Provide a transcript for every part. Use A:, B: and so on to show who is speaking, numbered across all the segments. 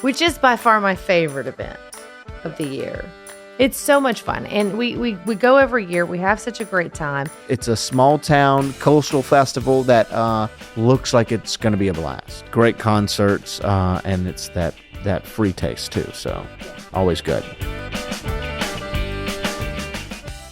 A: which is by far my favorite event of the year. It's so much fun, and we go every year. We have such a great time.
B: It's a small town coastal festival that looks like it's going to be a blast. Great concerts, and it's that free taste too, so always good.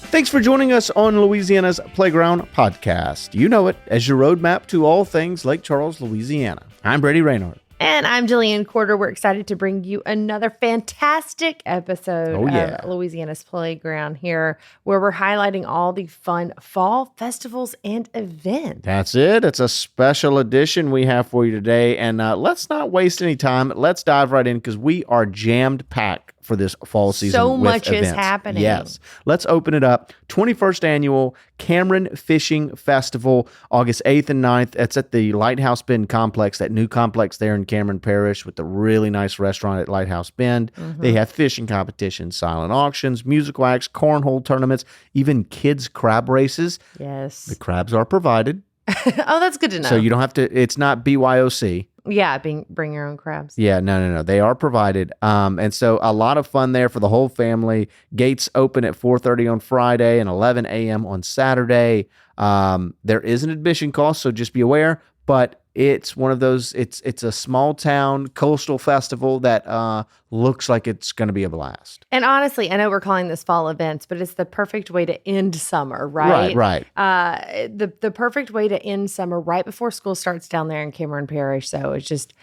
B: Thanks for joining us on Louisiana's Playground Podcast. You know it as your roadmap to all things Lake Charles, Louisiana. I'm Brady Raynard.
A: And I'm Jillian Corder. We're excited to bring you another fantastic episode of Louisiana's Playground here, where we're highlighting all the fun fall festivals and events.
B: That's it. It's a special edition we have for you today. And let's not waste any time. Let's dive right in because we are jammed packed for this fall season.
A: So
B: with
A: much
B: events.
A: is happening.
B: Yes. Let's open it up. 21st Annual Cameron Fishing Festival, August 8th and 9th. It's at the Lighthouse Bend Complex, that new complex there in Cameron Parish with the really nice restaurant at Lighthouse Bend. Mm-hmm. They have fishing competitions, silent auctions, musical acts, cornhole tournaments, even kids crab races.
A: Yes.
B: The crabs are provided.
A: Oh, that's good to know.
B: So you don't have to, it's not BYOC.
A: Yeah, bring your own crabs.
B: Yeah, no. They are provided. And so a lot of fun there for the whole family. Gates open at 4:30 on Friday and 11 a.m. on Saturday. There is an admission cost, so just be aware. But it's one of those, it's a small town coastal festival that looks like it's going to be a blast.
A: And honestly, I know we're calling this fall events, but it's the perfect way to end summer, right?
B: Right.
A: The perfect way to end summer right before school starts down there in Cameron Parish. So it just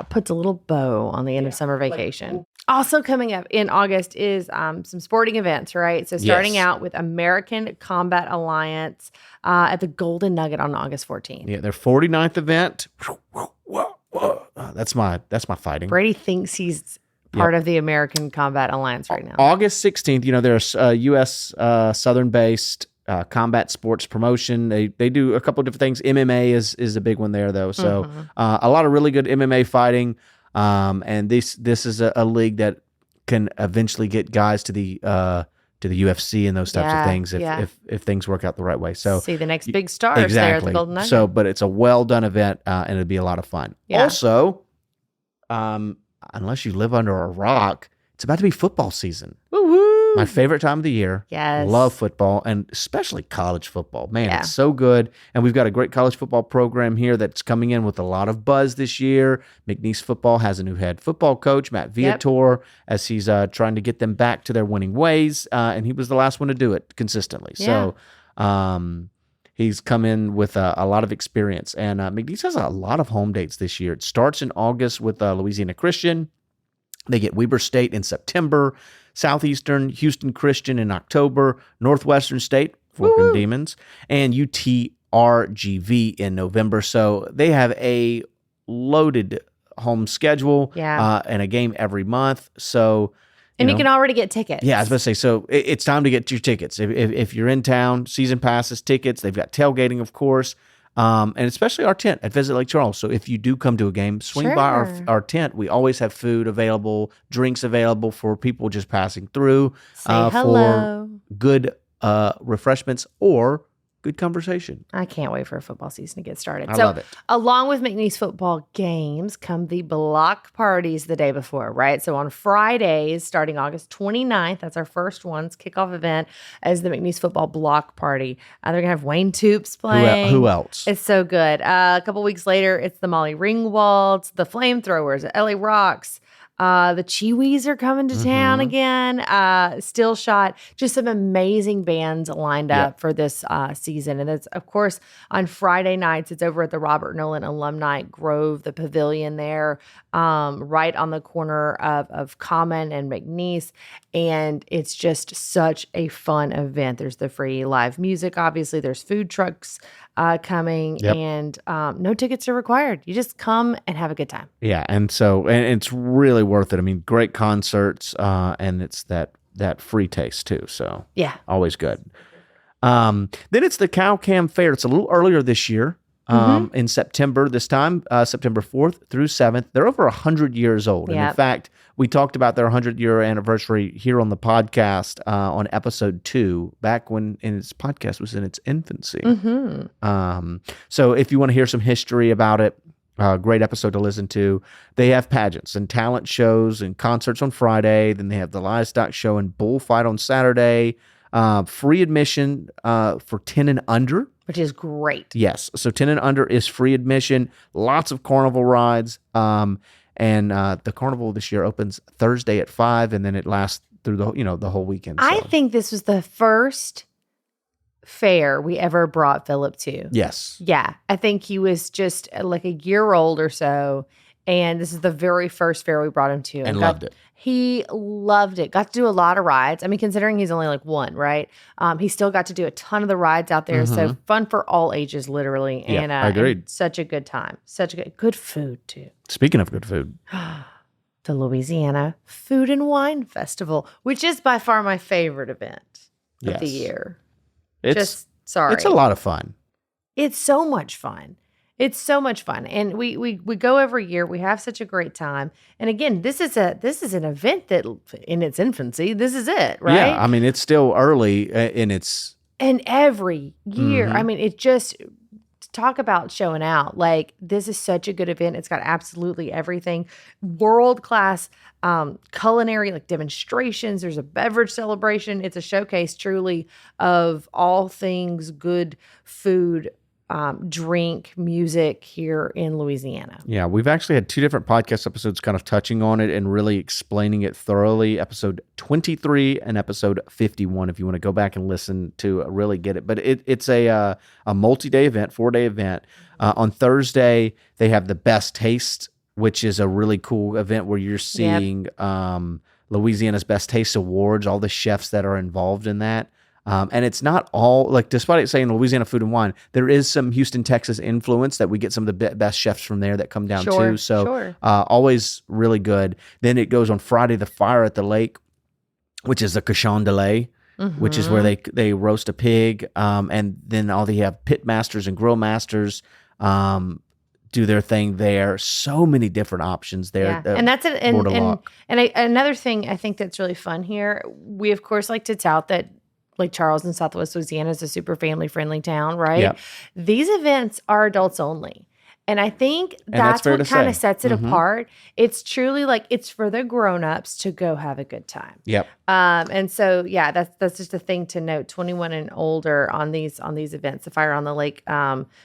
A: puts a little bow on the end of summer vacation. Also coming up in August is some sporting events, right? So starting out with American Combat Alliance at the Golden Nugget on August 14th.
B: Yeah, their 49th event. That's my fighting.
A: Brady thinks he's part of the American Combat Alliance right now.
B: August 16th, there's a U.S. Southern-based combat sports promotion. They do a couple of different things. MMA is a big one there, though. So a lot of really good MMA fighting. And this is a league that can eventually get guys to the UFC and those types of things if things work out the right way. So
A: see the next big stars there at the Golden Nugget.
B: So, but it's a well done event, and it'd be a lot of fun. Yeah. Also, unless you live under a rock, it's about to be football season.
A: Woo-hoo.
B: My favorite time of the year.
A: Yes.
B: Love football, and especially college football. Man, it's so good. And we've got a great college football program here that's coming in with a lot of buzz this year. McNeese football has a new head football coach, Matt Viator, as he's trying to get them back to their winning ways. And he was the last one to do it consistently. Yeah. So he's come in with a lot of experience. And McNeese has a lot of home dates this year. It starts in August with Louisiana Christian. They get Weber State in September, Southeastern Houston Christian in October, Northwestern State, Forkham Demons, and UTRGV in November. So they have a loaded home schedule and a game every month. So
A: you can already get tickets.
B: Yeah, I was about to say, so it's time to get your tickets. If you're in town, season passes, tickets, they've got tailgating, of course. And especially our tent at Visit Lake Charles. So if you do come to a game, swing by our tent. We always have food available, drinks available for people just passing through.
A: Say hello.
B: For good refreshments or good conversation.
A: I can't wait for a football season to get started.
B: I love it.
A: Along with McNeese football games come the block parties the day before, right? So on Fridays, starting August 29th, that's our first one's kickoff event as the McNeese football block party. They're going to have Wayne Toops playing.
B: Who else?
A: It's so good. A couple weeks later, it's the Molly Ringwalds, the Flamethrowers, LA Rocks. The Chiwis are coming to town again. Still Shot. Just some amazing bands lined up for this season. And it's, of course, on Friday nights, it's over at the Robert Nolan Alumni Grove, the pavilion there, right on the corner of Common and McNeese. And it's just such a fun event. There's the free live music, obviously. There's food trucks coming, and no tickets are required. You just come and have a good time.
B: Yeah, and it's really worth it. I mean, great concerts, and it's that free taste too. So always good. Then it's the Cow Cam Fair. It's a little earlier this year. In September, this time, September 4th through 7th. They're over 100 years old. And in fact, we talked about their 100-year anniversary here on the podcast on episode 2, back when its podcast was in its infancy. So if you want to hear some history about it, Great episode to listen to. They have pageants and talent shows and concerts on Friday. Then they have the livestock show and bullfight on Saturday. Free admission for 10 and under.
A: Which is great.
B: Yes. So 10 and under is free admission. Lots of carnival rides. And the carnival this year opens Thursday at 5, and then it lasts through the whole weekend. So.
A: I think this was the first fair we ever brought Philip to.
B: Yes.
A: Yeah. I think he was just like a year old or so. And this is the very first fair we brought him to.
B: And loved it.
A: He loved it. Got to do a lot of rides. I mean, considering he's only like one, right? He still got to do a ton of the rides out there. So fun for all ages, literally.
B: Yeah,
A: And
B: I agreed.
A: And such a good time. Such a good food, too.
B: Speaking of good food.
A: The Louisiana Food and Wine Festival, which is by far my favorite event of the year.
B: It's a lot of fun.
A: It's so much fun. It's so much fun. And we go every year. We have such a great time. And again, this is an event that in its infancy, this is it, right?
B: Yeah, I mean, it's still early in its...
A: And every year, I mean, it just... Talk about showing out. Like, this is such a good event. It's got absolutely everything. World-class culinary, like demonstrations. There's a beverage celebration. It's a showcase truly of all things good food, drink, music here in Louisiana.
B: Yeah, we've actually had 2 different podcast episodes kind of touching on it and really explaining it thoroughly. Episode 23 and episode 51, if you want to go back and listen to really get it. But it's a multi-day event, 4-day event. On Thursday, they have the Best Taste, which is a really cool event where you're seeing Louisiana's Best Taste Awards, all the chefs that are involved in that. And it's not all, like, despite it saying Louisiana Food and Wine, there is some Houston, Texas influence that we get some of the best chefs from there that come down too. So always really good. Then it goes on Friday, the Fire at the Lake, which is a cochon de lait, which is where they roast a pig. And then they have pit masters and grill masters do their thing there. So many different options there.
A: Yeah. And that's it. And another thing I think that's really fun here, we of course like to tout that Lake Charles in Southwest Louisiana is a super family-friendly town, right?
B: Yep.
A: These events are adults only. And I think that's what kind of sets it apart. It's truly like it's for the grown-ups to go have a good time.
B: Yep.
A: And so, yeah, that's just a thing to note. 21 and older on these events. The Fire on the Lake,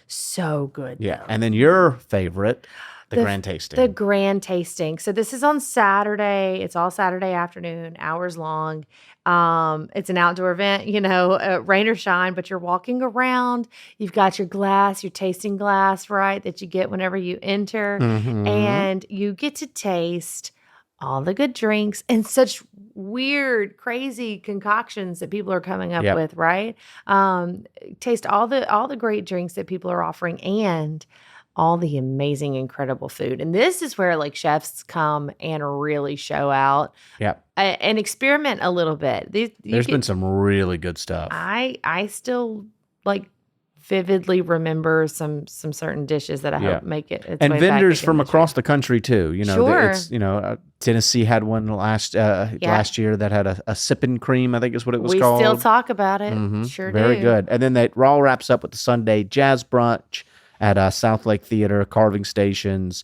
A: so good.
B: Yeah. Though. And then your favorite, the grand tasting.
A: The grand tasting. So this is on Saturday. It's all Saturday afternoon, hours long. It's an outdoor event, rain or shine, but you're walking around. You've got your glass, your tasting glass, right, that you get whenever you enter. And you get to taste all the good drinks and such weird, crazy concoctions that people are coming up with, right? Taste all the great drinks that people are offering and all the amazing, incredible food. And this is where like chefs come and really show out and experiment a little bit.
B: There's been some really good stuff.
A: I still like vividly remember some certain dishes that I hope make it. Its
B: and
A: way
B: vendors
A: back
B: from across the country too. It's, Tennessee had one last year that had a sipping cream, I think is what it was called.
A: We still talk about it. Sure do.
B: Very good. And then that all wraps up with the Sunday jazz brunch at South Lake Theater, carving stations,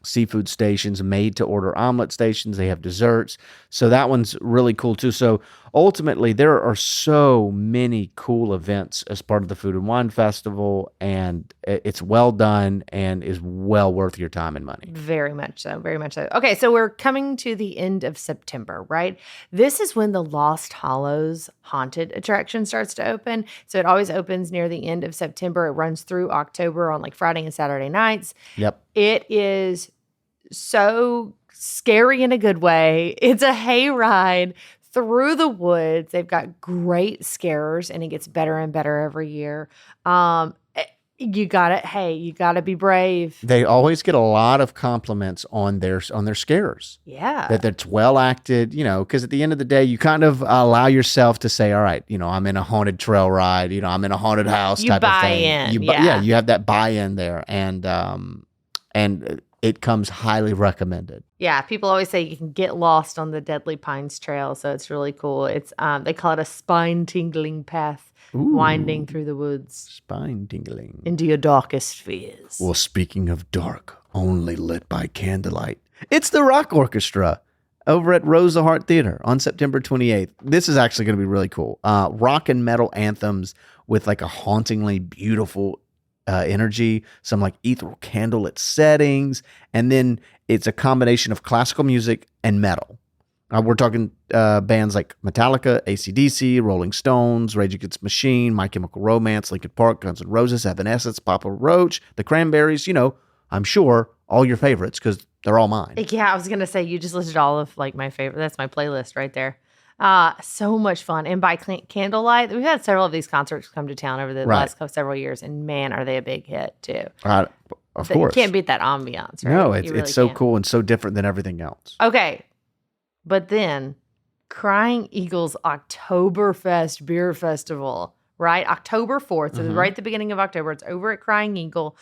B: seafood stations, made-to-order omelet stations. They have desserts. So that one's really cool, too. So ultimately, there are so many cool events as part of the Food and Wine Festival, and it's well done and is well worth your time and money.
A: Very much so. Very much so. Okay, so we're coming to the end of September, right? This is when the Lost Hollows haunted attraction starts to open. So it always opens near the end of September. It runs through October on like Friday and Saturday nights.
B: Yep.
A: It is so scary in a good way. It's a hayride through the woods. They've got great scares, and it gets better and better every year. You gotta be brave.
B: They always get a lot of compliments on their scares.
A: Yeah.
B: That it's well acted, because at the end of the day, you kind of allow yourself to say, all right, I'm in a haunted trail ride, I'm in a haunted house type of thing.
A: In.
B: You have that buy-in there. And it comes highly recommended.
A: Yeah, people always say you can get lost on the Deadly Pines Trail, so it's really cool. It's they call it a spine-tingling path winding through the woods.
B: Spine tingling.
A: Into your darkest fears.
B: Well, speaking of dark, only lit by candlelight, it's the Rock Orchestra over at Rosa Hart Theater on September 28th. This is actually going to be really cool. Rock and metal anthems with like a hauntingly beautiful energy, some like ethereal candlelit settings, and then it's a combination of classical music and metal. We're talking bands like Metallica, AC/DC, Rolling Stones, Rage Against the Machine, My Chemical Romance, Linkin Park, Guns N' Roses, Evanescence, Papa Roach, The Cranberries, I'm sure all your favorites because they're all mine.
A: Yeah, I was going to say, you just listed all of like my favorite. That's my playlist right there. So much fun. And by candlelight, we've had several of these concerts come to town over the last several years, and man, are they a big hit too.
B: Of course.
A: You can't beat that ambiance, right?
B: No, it's so cool and so different than everything else.
A: Okay. But then Crying Eagle's Oktoberfest Beer Festival, right? October 4th. So right at the beginning of October, it's over at Crying Eagle.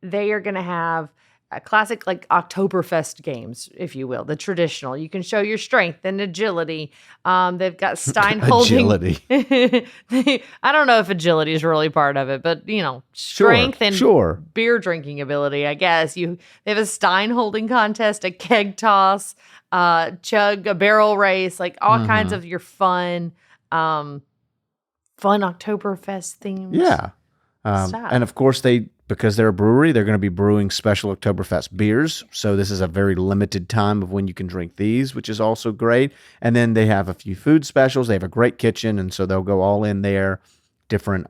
A: They are going to have a classic like Oktoberfest games, if you will, the traditional. You can show your strength and agility. They've got Stein holding.
B: Agility.
A: I don't know if agility is really part of it, but strength and beer drinking ability, I guess. They have a Stein holding contest, a keg toss, a barrel race, like all kinds of your fun Oktoberfest themes.
B: Yeah. And of course because they're a brewery, they're going to be brewing special Oktoberfest beers. So this is a very limited time of when you can drink these, which is also great. And then they have a few food specials. They have a great kitchen, and so they'll go all in there. Different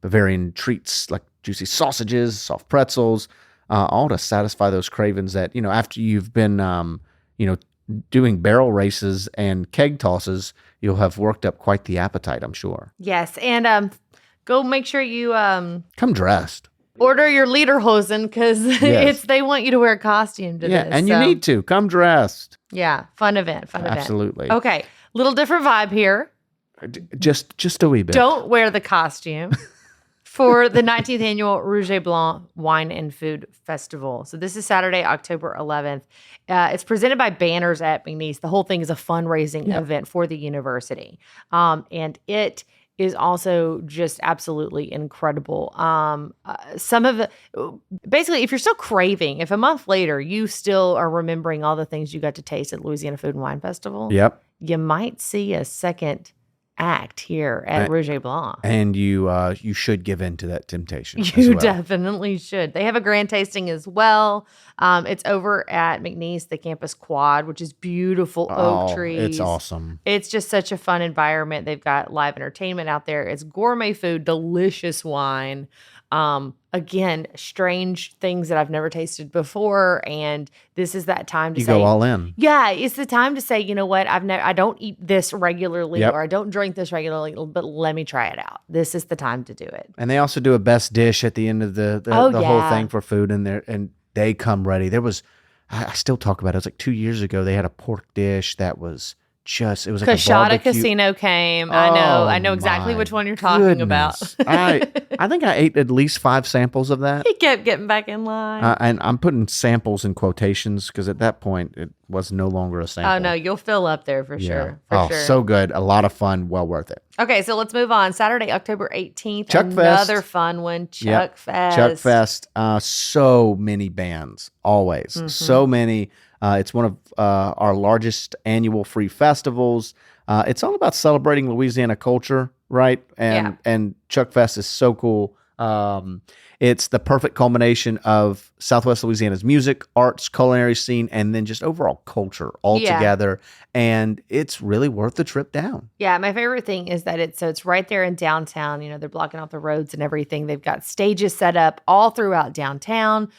B: Bavarian treats like juicy sausages, soft pretzels, all to satisfy those cravings that, after you've been, doing barrel races and keg tosses, you'll have worked up quite the appetite, I'm sure.
A: Yes, and go make sure you
B: come dressed.
A: Order your lederhosen because they want you to wear a costume to this.
B: Yeah, and you need to. Come dressed.
A: Yeah, fun event.
B: Absolutely.
A: Okay, little different vibe here.
B: Just a wee bit.
A: Don't wear the costume for the 19th annual Rouge et Blanc Wine and Food Festival. So this is Saturday, October 11th. It's presented by Banners at McNeese. The whole thing is a fundraising event for the university. And it is also just absolutely incredible. Basically, if you're still craving, if a month later you still are remembering all the things you got to taste at Louisiana Food and Wine Festival, you might see a second act here at Rouge et Blanc.
B: And you should give in to that temptation.
A: You definitely should. They have a grand tasting as well. It's over at McNeese, the campus quad, which is beautiful oak trees.
B: It's awesome.
A: It's just such a fun environment. They've got live entertainment out there. It's gourmet food, delicious wine. Again, strange things that I've never tasted before, and this is that time to
B: say, go all in.
A: Yeah, it's the time to say, you know what, I don't eat this regularly, or I don't drink this regularly, but let me try it out. This is the time to do it.
B: And they also do a best dish at the end of the whole thing for food, and they come ready. There was, I still talk about it. It was like 2 years ago. They had a pork dish that was. It was like
A: Kashada
B: a barbecue.
A: Casino came. I know exactly which one you're talking about.
B: I think I ate at least 5 samples of that.
A: He kept getting back in line.
B: And I'm putting samples in quotations because at that point it was no longer a sample.
A: Oh no, you'll fill up there for sure.
B: So good. A lot of fun. Well worth it.
A: Okay, so let's move on. Saturday, October 18th.
B: Chuck
A: Another
B: Fest.
A: fun one. Chuck Fest.
B: Chuck Fest. So many bands. Always. Mm-hmm. So many. It's one of our largest annual free festivals. It's all about celebrating Louisiana culture, right? And Chuck Fest is so cool. It's the perfect culmination of Southwest Louisiana's music, arts, culinary scene, and then just overall culture all together. And it's really worth the trip down. Yeah,
A: my favorite thing is that it's right there in downtown. They're blocking off the roads and everything. They've got stages set up all throughout downtown.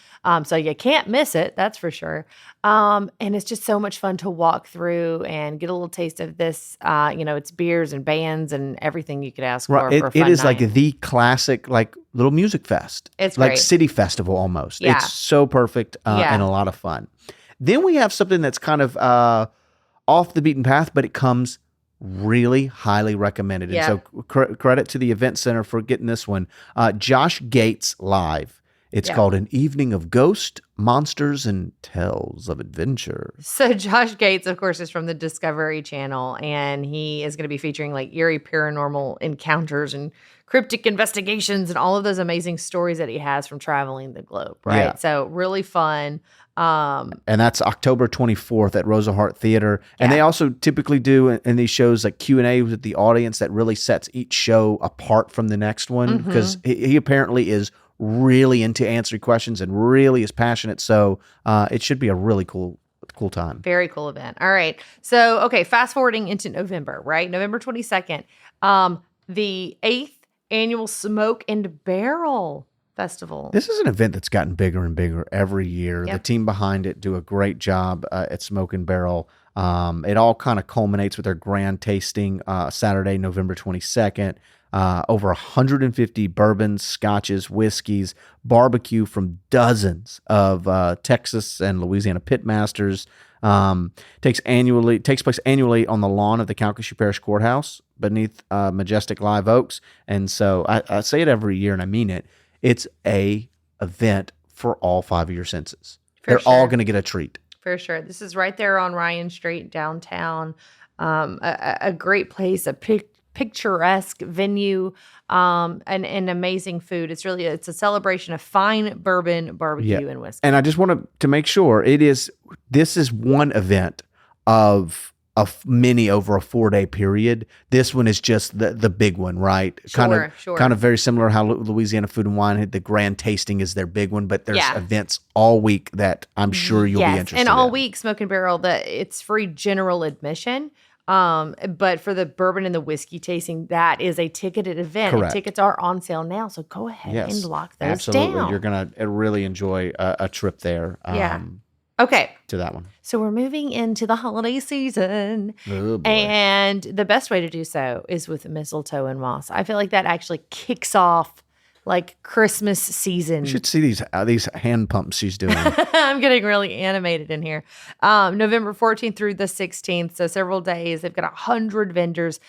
A: So you can't miss it, that's for sure. And it's just so much fun to walk through and get a little taste of this. It's beers and bands and everything you could ask for.
B: It is like the classic, like little music fest.
A: It's
B: like
A: great.
B: City Festival almost.
A: Yeah.
B: It's so perfect and a lot of fun. Then we have something that's kind of off the beaten path, but it comes really highly recommended. And so credit to the event center for getting this one. Josh Gates Live It's called An Evening of Ghosts, Monsters, and Tales of Adventure.
A: So Josh Gates, of course, is from the Discovery Channel, and he is going to be featuring like eerie paranormal encounters and cryptic investigations and all of those amazing stories that he has from traveling the globe, right?
B: Yeah.
A: So really fun.
B: And that's October 24th at Rosa Hart Theater. And they also typically do in these shows like Q&A with the audience that really sets each show apart from the next one, because he apparently is really into answering questions and really is passionate. So it should be a really cool time.
A: Very cool event. All right. So, okay, fast forwarding into November, right? November 22nd, the 8th annual Smoke and Barrel Festival.
B: This is an event that's gotten bigger and bigger every year.
A: Yep.
B: The team behind it do a great job at Smoke and Barrel. It all kind of culminates with their grand tasting Saturday, November 22nd. Over 150 bourbons, scotches, whiskeys, barbecue from dozens of Texas and Louisiana pitmasters. Takes place annually on the lawn of the Calcasieu Parish Courthouse beneath majestic live oaks. And so I say it every year, and I mean it. It's a event for all 5 of your senses. They're all going to get a treat. For sure.
A: This is right there on Ryan Street downtown. A great place, a picturesque venue, and amazing food. It's a celebration of fine bourbon, barbecue, and whiskey.
B: And I just want to make sure this is one event of many over a 4-day period. This one is just the big one, right?
A: Sure.
B: Kind of very similar how Louisiana Food and Wine, the grand tasting is their big one, but there's events all week that I'm sure you'll be interested in.
A: And all week, Smoke and Barrel, it's free general admission. But for the bourbon and the whiskey tasting, that is a ticketed event.
B: Correct.
A: And tickets are on sale now, so go ahead and lock those down.
B: You're going to really enjoy a trip there.
A: Okay.
B: To that one.
A: So we're moving into the holiday season.
B: Oh, boy.
A: And the best way to do so is with mistletoe and moss. I feel like that actually kicks off like Christmas season.
B: You should see these hand pumps she's doing.
A: I'm getting really animated in here. November 14th through the 16th. So several days. They've got 100 vendors.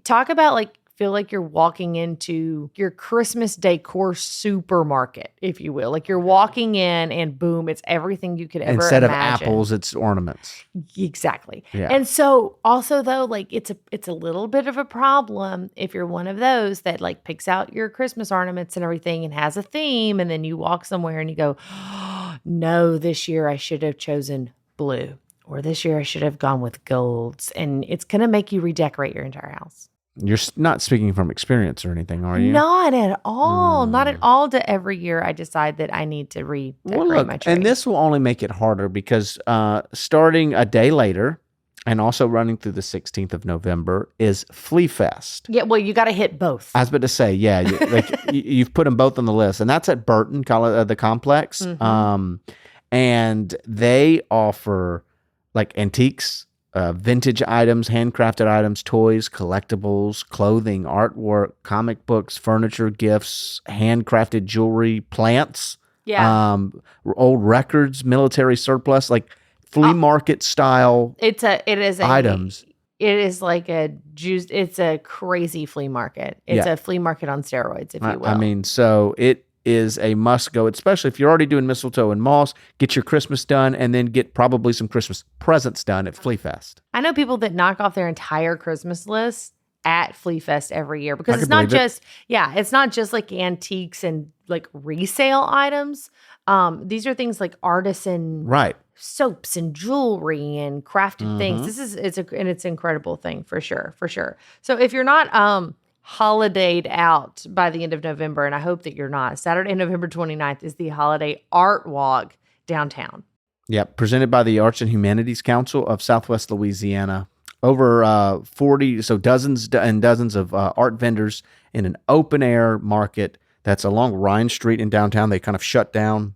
A: Talk about feel like you're walking into your Christmas decor supermarket, if you will. Like you're walking in and boom, it's everything you could ever
B: Instead
A: imagine.
B: of apples, it's ornaments.
A: Exactly.
B: Yeah.
A: And so also though, it's a little bit of a problem if you're one of those that picks out your Christmas ornaments and everything and has a theme, and then you walk somewhere and you go, oh, no, this year I should have chosen blue, or this year I should have gone with golds. And it's going to make you redecorate your entire house.
B: You're not speaking from experience or anything, are you?
A: Not at all. Not at all. To every year I decide that I need to redecorate my tree.
B: And this will only make it harder because starting a day later and also running through the 16th of November is Flea Fest.
A: Yeah, well, you got to hit both.
B: I was about to say, you've put them both on the list. And that's at Burton, the complex.
A: Mm-hmm.
B: And they offer antiques, vintage items, handcrafted items, toys, collectibles, clothing, artwork, comic books, furniture, gifts, handcrafted jewelry, plants, old records, military surplus, flea market style. It is items.
A: It is it's a crazy flea market. It's a flea market on steroids, if you will.
B: I mean, so it is a must go, especially if you're already doing mistletoe and moss. Get your Christmas done, and then get probably some Christmas presents done at Flea Fest.
A: I know people that knock off their entire Christmas list at Flea Fest every year, because it's not just antiques and resale items. These are things like artisan soaps and jewelry and crafted things. It's an incredible thing for sure. So if you're not holidayed out by the end of November, and I hope that you're not, Saturday, November 29th is the holiday art walk downtown.
B: Yep, presented by the Arts and Humanities Council of Southwest Louisiana. Over 40, so dozens and dozens of art vendors in an open air market that's along Ryan Street in downtown. They kind of shut down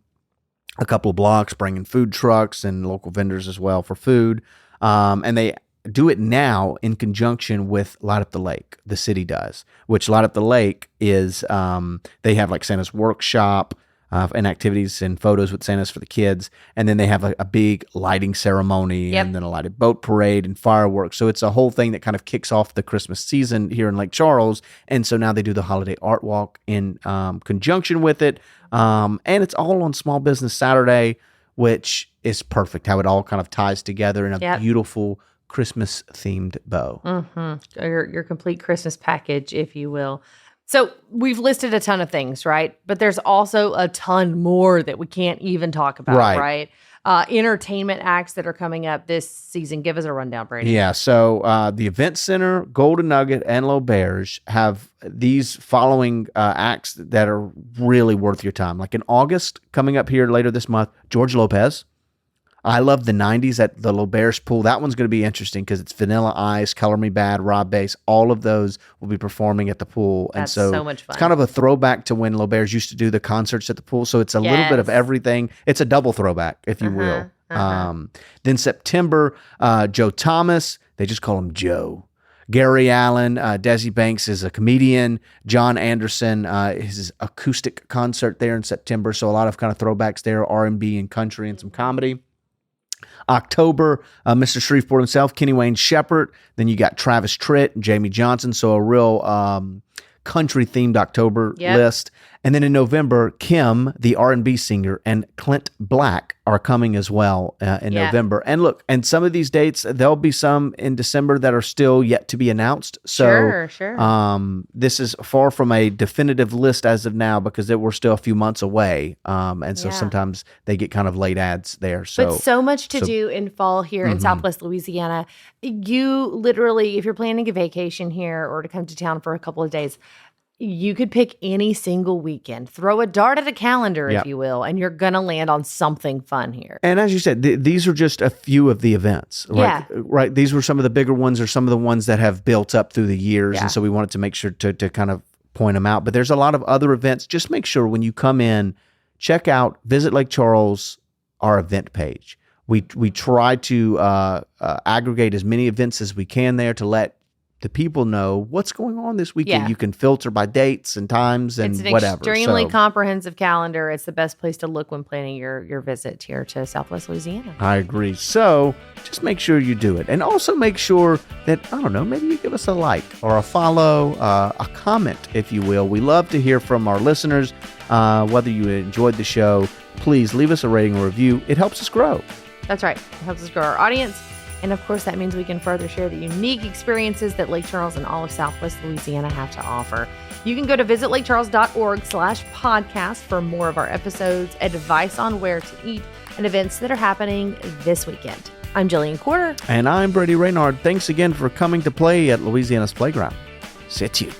B: a couple of blocks, bringing food trucks and local vendors as well for food. And they do it now in conjunction with Light Up the Lake. The city does, which Light Up the Lake is, they have Santa's Workshop, and activities and photos with Santas for the kids. And then they have a big lighting ceremony and then a lighted boat parade and fireworks. So it's a whole thing that kind of kicks off the Christmas season here in Lake Charles. And so now they do the holiday art walk in conjunction with it. And it's all on Small Business Saturday, which is perfect, how it all kind of ties together in a beautiful Christmas themed bow.
A: Your complete Christmas package, if you will. So we've listed a ton of things, right? But there's also a ton more that we can't even talk about, right? Entertainment acts that are coming up this season. Give us a rundown, Brady.
B: Yeah, so the Event Center, Golden Nugget, and L'Auberge have these following acts that are really worth your time. Like in August, coming up here later this month, George Lopez. I love the 90s at the L'Auberge pool. That one's going to be interesting because it's Vanilla Ice, Color Me Bad, Rob Bass. All of those will be performing at the pool.
A: That's
B: and so
A: much fun.
B: It's kind of a throwback to when L'Auberge used to do the concerts at the pool. So it's a little bit of everything. It's a double throwback, if you will. Then September, Joe Thomas. They just call him Joe. Gary Allen, Desi Banks is a comedian. John Anderson, his acoustic concert there in September. So a lot of kind of throwbacks there, R&B and country and some comedy. October, Mr. Shreveport himself, Kenny Wayne Shepherd. Then you got Travis Tritt and Jamie Johnson. So a real country-themed October list. And then in November, Kim, the R&B singer, and Clint Black are coming as well in November. And look, and some of these dates, there'll be some in December that are still yet to be announced. So this is far from a definitive list as of now because we're still a few months away. And so sometimes they get kind of late ads there.
A: But so much to do in fall here in Southwest Louisiana. You literally, if you're planning a vacation here or to come to town for a couple of days, you could pick any single weekend, throw a dart at a calendar, if you will, and you're going to land on something fun here.
B: And as you said, these are just a few of the events. Right. These were some of the bigger ones or some of the ones that have built up through the years. And so we wanted to make sure to kind of point them out. But there's a lot of other events. Just make sure when you come in, check out Visit Lake Charles, our event page. We try to aggregate as many events as we can there to let the people know what's going on this weekend. You can filter by dates and times and whatever.
A: It's an extremely comprehensive calendar. It's the best place to look when planning your visit here to Southwest Louisiana.
B: I agree. So just make sure you do it. And also make sure that, I don't know, maybe you give us a like or a follow, a comment, if you will. We love to hear from our listeners. Whether you enjoyed the show, please leave us a rating or review. It helps us grow.
A: That's right. It helps us grow our audience. And of course, that means we can further share the unique experiences that Lake Charles and all of Southwest Louisiana have to offer. You can go to visitlakecharles.org/podcast for more of our episodes, advice on where to eat, and events that are happening this weekend. I'm Jillian Quarter.
B: And I'm Brady Raynard. Thanks again for coming to play at Louisiana's Playground. C'est you.